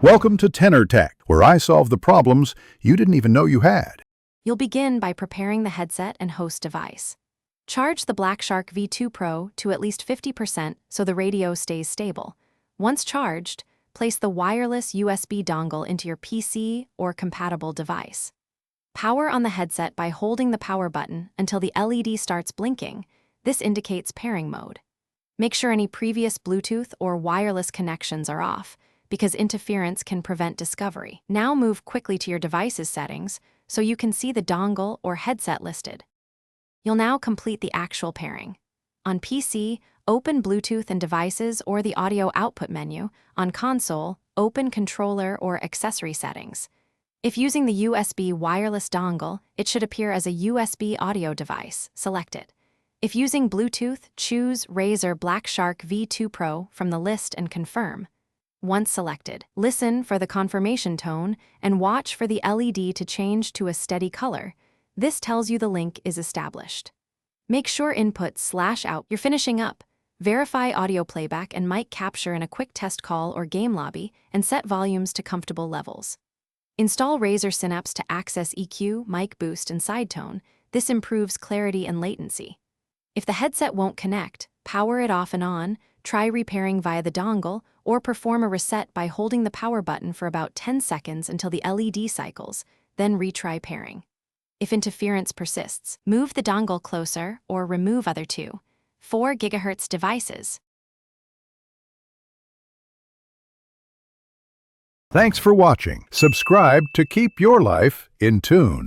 Welcome to Tenor Tech, where I solve the problems you didn't even know you had. You'll begin by preparing the headset and host device. Charge the BlackShark V2 Pro to at least 50% so the radio stays stable. Once charged, place the wireless USB dongle into your PC or compatible device. Power on the headset by holding the power button until the LED starts blinking. This indicates pairing mode. Make sure any previous Bluetooth or wireless connections are off, because interference can prevent discovery. Now move quickly to your device's settings so you can see the dongle or headset listed. You'll now complete the actual pairing. On PC, open Bluetooth and devices or the audio output menu. On console, open controller or accessory settings. If using the USB wireless dongle, it should appear as a USB audio device. Select it. If using Bluetooth, choose Razer BlackShark V2 Pro from the list and confirm. Once selected, listen for the confirmation tone and watch for the LED to change to a steady color. This tells you the link is established. Make sure input/out. You're finishing up. Verify audio playback and mic capture in a quick test call or game lobby, and set volumes to comfortable levels. Install Razer Synapse to access EQ, mic boost, and side tone. This improves clarity and latency. If the headset won't connect, power it off and on, try repairing via the dongle, or perform a reset by holding the power button for about 10 seconds until the LED cycles, then retry pairing. If interference persists, move the dongle closer or remove other 2.4 GHz devices. Thanks for watching. Subscribe to keep your life in tune.